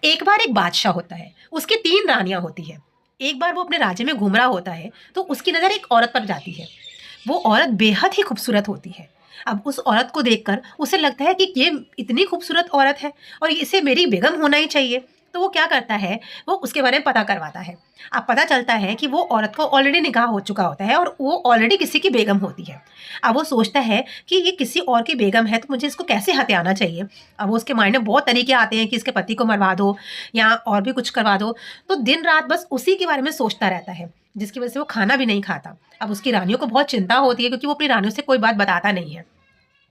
एक बार एक बादशाह होता है, उसकी 3 रानियाँ होती हैं। एक बार वो अपने राज्य में घूम रहा होता है, तो उसकी नज़र एक औरत पर जाती है। वो औरत बेहद ही खूबसूरत होती है। अब उस औरत को देखकर उसे लगता है कि ये इतनी खूबसूरत औरत है और इसे मेरी बेगम होना ही चाहिए। तो वो क्या करता है, वो उसके बारे में पता करवाता है। अब पता चलता है कि वो औरत को ऑलरेडी निकाह हो चुका होता है और वो ऑलरेडी किसी की बेगम होती है। अब वो सोचता है कि ये किसी और की बेगम है, तो मुझे इसको कैसे हथियाना चाहिए। अब वो उसके माइंड में बहुत तरीके आते हैं कि इसके पति को मरवा दो या और भी कुछ करवा दो। तो दिन रात बस उसी के बारे में सोचता रहता है, जिसकी वजह से वो खाना भी नहीं खाता। अब उसकी रानियों को बहुत चिंता होती है, क्योंकि वो अपनी रानियों से कोई बात बताता नहीं है।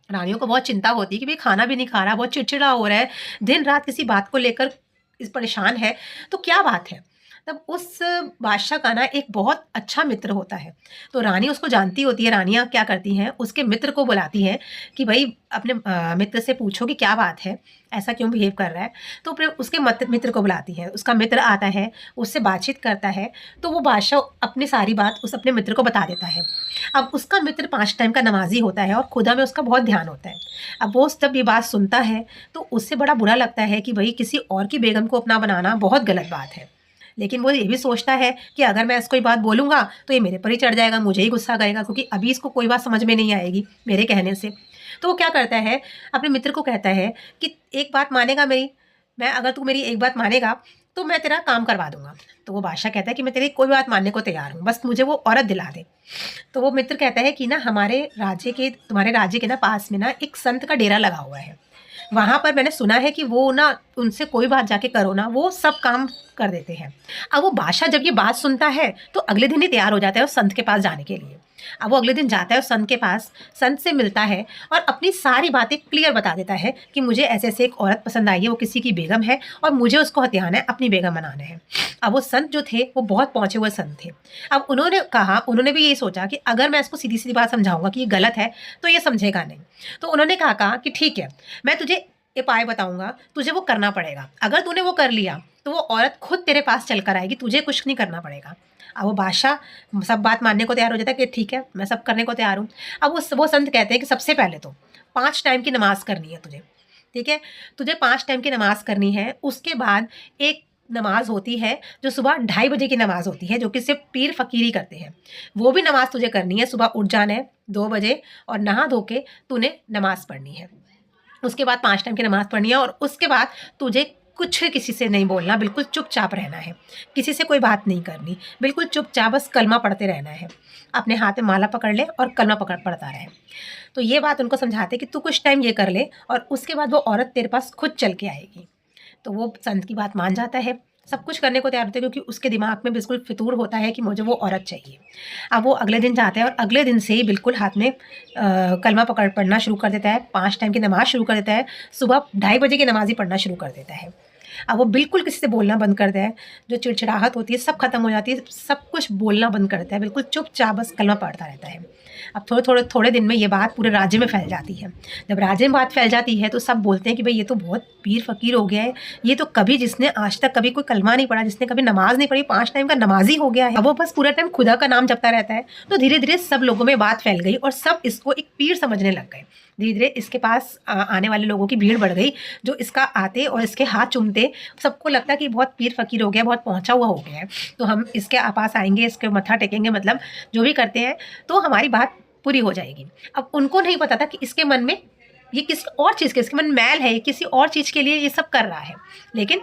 रानियों को बहुत चिंता होती है कि भाई खाना भी नहीं खा रहा, बहुत चिड़चिड़ा हो रहा है, दिन रात किसी बात को लेकर इस परेशान है, तो क्या बात है। तब उस बादशाह का ना एक बहुत अच्छा मित्र होता है। तो रानी उसको जानती होती है। रानियां क्या करती हैं, उसके मित्र को बुलाती हैं कि भाई अपने मित्र से पूछो कि क्या बात है, ऐसा क्यों बिहेव कर रहा है। तो फिर उसके मित्र को बुलाती है, उसका मित्र आता है, उससे बातचीत करता है। तो वो बादशाह अपनी सारी बात उस अपने मित्र को बता देता है। अब उसका मित्र 5 टाइम का नमाजी होता है और खुदा में उसका बहुत ध्यान होता है। अब वो जब ये बात सुनता है, तो उससे बड़ा बुरा लगता है कि भाई किसी और की बेगम को अपना बनाना बहुत गलत बात है। लेकिन वो ये भी सोचता है कि अगर मैं इसको ये बात बोलूँगा तो ये मेरे पर ही चढ़ जाएगा, मुझे ही गुस्सा करेगा, क्योंकि अभी इसको कोई बात समझ में नहीं आएगी मेरे कहने से। तो वो क्या करता है, अपने मित्र को कहता है कि एक बात मानेगा मेरी, मैं अगर तू मेरी एक बात मानेगा तो मैं तेरा काम करवा दूँगा। तो वो बादशाह कहता है कि मैं तेरी कोई बात मानने को तैयार हूँ, बस मुझे वो औरत दिला दे। तो वो मित्र कहता है कि ना तुम्हारे राज्य के ना पास में ना एक संत का डेरा लगा हुआ है। वहाँ पर मैंने सुना है कि वो ना उनसे कोई बात जाके करो ना, वो सब काम कर देते हैं। अब वो बादशाह जब ये बात सुनता है, तो अगले दिन ही तैयार हो जाता है उस संत के पास जाने के लिए। अब वो अगले दिन जाता है उस संत के पास, संत से मिलता है और अपनी सारी बातें क्लियर बता देता है कि मुझे ऐसे-ऐसे एक औरत पसंद आई है, वो किसी की बेगम है और मुझे उसको हथियाना है, अपनी बेगम बनाना है। अब वो संत जो थे, वो बहुत पहुँचे हुए संत थे। अब उन्होंने भी यही सोचा कि अगर मैं इसको सीधी-सीधी बात समझाऊँगा कि ये गलत है, तो ये समझेगा नहीं। तो उन्होंने कहा कि ठीक है, मैं तुझे उपाय बताऊँगा, तुझे वो करना पड़ेगा। अगर तूने वो कर लिया, तो वो औरत खुद तेरे पास चल कर आएगी, तुझे कुछ नहीं करना पड़ेगा। अब वो बादशाह सब बात मानने को तैयार हो जाता है कि ठीक है, मैं सब करने को तैयार हूँ। अब वो संत कहते हैं कि सबसे पहले तो 5 टाइम की नमाज़ करनी है तुझे, ठीक है? तुझे 5 टाइम की नमाज़ करनी है, उसके बाद एक नमाज़ होती है, जो सुबह 2:30 बजे की नमाज़ होती है, जो कि सिर्फ़ पीर फ़कीर ही करते हैं। वो भी नमाज़ तुझे करनी है, सुबह उठ जाना है 2 बजे और नहा धो के तूने नमाज़ पढ़नी है। उसके बाद 5 टाइम की नमाज़ पढ़नी है और उसके बाद तुझे कुछ किसी से नहीं बोलना, बिल्कुल चुपचाप रहना है। किसी से कोई बात नहीं करनी, बिल्कुल चुपचाप बस कलमा पढ़ते रहना है। अपने हाथ में माला पकड़ ले और कलमा पढ़ता रहे। तो ये बात उनको समझाते कि तू कुछ टाइम ये कर ले और उसके बाद वो औरत तेरे पास खुद चल के आएगी। तो वो संत की बात मान जाता है, सब कुछ करने को तैयार होता है, क्योंकि उसके दिमाग में बिल्कुल फितूर होता है कि मुझे वो औरत चाहिए। अब वो अगले दिन जाता है और अगले दिन से ही बिल्कुल हाथ में कलमा पढ़ना शुरू कर देता है, 5 टाइम की नमाज़ शुरू कर देता है, सुबह 2:30 बजे की नमाज़ ही पढ़ना शुरू कर देता है। अब वो बिल्कुल किसी से बोलना बंद कर देता है, जो चिड़चिड़ाहट होती है सब खत्म हो जाती है, सब कुछ बोलना बंद कर देता है, बिल्कुल चुपचाप बस कलमा पढ़ता रहता है। अब थोड़े दिन में ये बात पूरे राज्य में फैल जाती है। जब राज्य में बात फैल जाती है, तो सब बोलते हैं कि भई ये तो बहुत पीर फ़कीर हो गया है, ये तो कभी जिसने आज तक कभी कोई कलमा नहीं पढ़ा, जिसने कभी नमाज़ नहीं पढ़ी, 5 टाइम का नमाज़ी हो गया है। अब वो बस पूरा टाइम खुदा का नाम जपता रहता है। तो धीरे-धीरे सब लोगों में बात फैल गई और सब इसको एक पीर समझने लग गए। धीरे-धीरे इसके पास आने वाले लोगों की भीड़ बढ़ गई, जो इसका आते और इसके हाथ चूमते, सबको लगता कि बहुत पीर फ़कीर हो गया, बहुत पहुँचा हुआ हो गया है। तो हम इसके पास आएँगे, इसके मत्था टेकेंगे, मतलब जो भी करते हैं, तो हमारी बात पूरी हो जाएगी। अब उनको नहीं पता था कि इसके मन में ये किसी और चीज़ के, इसके मन में मैल है, ये किसी और चीज़ के लिए ये सब कर रहा है। लेकिन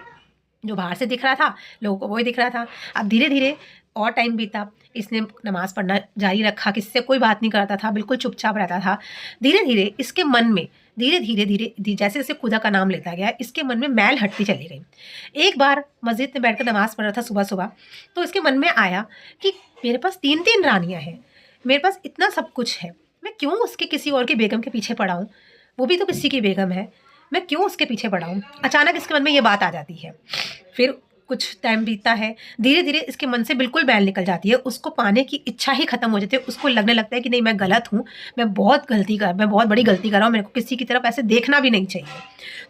जो बाहर से दिख रहा था, लोगों को वही दिख रहा था। अब धीरे-धीरे और टाइम बीता, इसने नमाज़ पढ़ना जारी रखा, किसी से कोई बात नहीं करता था, बिल्कुल चुपचाप रहता था। धीरे-धीरे इसके मन में धीरे-धीरे जैसे-जैसे खुदा का नाम लेता गया, इसके मन में मैल हटती चली गई। एक बार मस्जिद में बैठकर नमाज़ पढ़ रहा था सुबह-सुबह, तो इसके मन में आया कि मेरे पास 3-3 रानियाँ हैं, मेरे पास इतना सब कुछ है, मैं क्यों उसके किसी और की बेगम के पीछे पड़ा हूँ? वो भी तो किसी की बेगम है, मैं क्यों उसके पीछे पड़ा हूँ? अचानक इसके मन में ये बात आ जाती है। फिर कुछ टाइम बीतता है, धीरे-धीरे इसके मन से बिल्कुल मैल निकल जाती है, उसको पाने की इच्छा ही खत्म हो जाती है, उसको लगने लगता है कि नहीं, मैं गलत हूँ, मैं बहुत बड़ी गलती कर रहा हूँ, मेरे को किसी की तरफ ऐसे देखना भी नहीं चाहिए।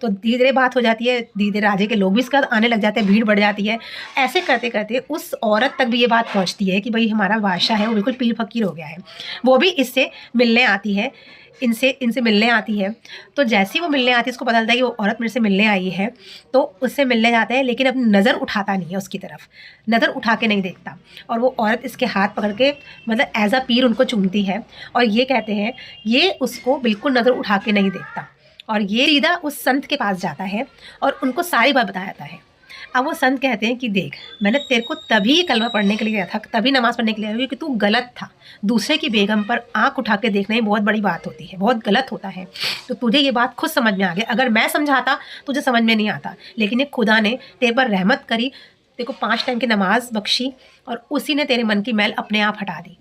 तो धीरे-धीरे बात हो जाती है, धीरे-धीरे राजे के लोग भी इसके साथ आने लग जाते हैं, भीड़ बढ़ जाती है। ऐसे करते-करते उस औरत तक भी ये बात पहुँचती है कि भई हमारा बादशाह है, वो बिल्कुल पीर फ़कीर हो गया है। वो भी इससे मिलने आती है इनसे इनसे मिलने आती है। तो जैसे ही वो मिलने आती है, उसको पता चलता है कि वो औरत मेरे से मिलने आई है, तो उससे मिलने जाता है, लेकिन अपनी नज़र उठाता नहीं है उसकी तरफ, नज़र उठा के नहीं देखता। और वो औरत इसके हाथ पकड़ के मतलब एज़ अ पीर उनको चूमती है और ये कहते हैं, ये उसको बिल्कुल नज़र उठा के नहीं देखता और ये सीधा उस संत के पास जाता है और उनको सारी बात बताता है। अब वो संत कहते हैं कि देख, मैंने तेरे को तभी ये कलमा पढ़ने के लिए दिया था, तभी नमाज़ पढ़ने के लिए क्योंकि तू गलत था। दूसरे की बेगम पर आँख उठा के देखना ही बहुत बड़ी बात होती है, बहुत गलत होता है। तो तुझे ये बात खुद समझ में आ गई। अगर मैं समझाता तुझे समझ में नहीं आता, लेकिन ये खुदा ने तेरे पर रहमत करी, तेरे को 5 टाइम की नमाज़ बख्शी और उसी ने तेरे मन की मैल अपने आप हटा दी।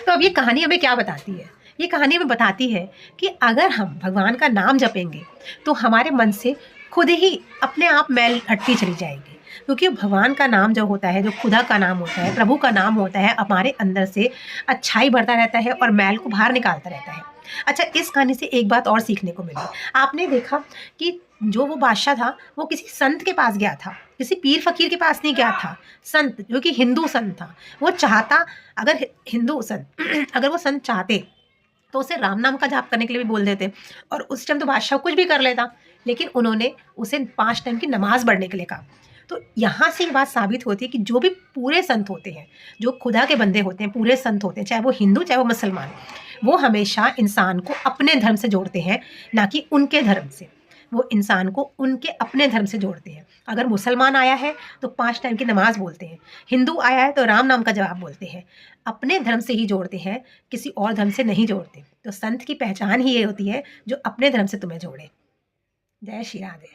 तो अब ये कहानी हमें क्या बताती है? ये कहानी हमें बताती है कि अगर हम भगवान का नाम जपेंगे तो हमारे मन से खुद ही अपने आप मैल हटती चली जाएगी, क्योंकि भगवान का नाम जो होता है, जो खुदा का नाम होता है, प्रभु का नाम होता है, हमारे अंदर से अच्छाई बढ़ता रहता है और मैल को बाहर निकालता रहता है। अच्छा, इस कहानी से एक बात और सीखने को मिली। आपने देखा कि जो वो बादशाह था वो किसी संत के पास गया था, किसी पीर फकीर के पास नहीं गया था। संत जो कि हिंदू संत था, वो चाहता, अगर हिंदू संत अगर वो संत चाहते तो उसे राम नाम का जाप करने के लिए भी बोल देते और उस टाइम तो बादशाह कुछ भी कर लेता, लेकिन उन्होंने उसे 5 टाइम की नमाज़ पढ़ने के लिए कहा। तो यहाँ से ये बात साबित होती है कि जो भी पूरे संत होते हैं, जो खुदा के बंदे होते हैं, पूरे संत होते हैं, चाहे वो हिंदू चाहे वो मुसलमान, वो हमेशा इंसान को अपने धर्म से जोड़ते हैं, ना कि उनके धर्म से। वो इंसान को उनके अपने धर्म से जोड़ते हैं। अगर मुसलमान आया है तो 5 टाइम की नमाज़ बोलते हैं, हिंदू आया है तो राम नाम का जवाब बोलते हैं, अपने धर्म से ही जोड़ते हैं, किसी और धर्म से नहीं जोड़ते। तो संत की पहचान ही ये होती है जो अपने धर्म से तुम्हें जोड़े। जय श्री राधे।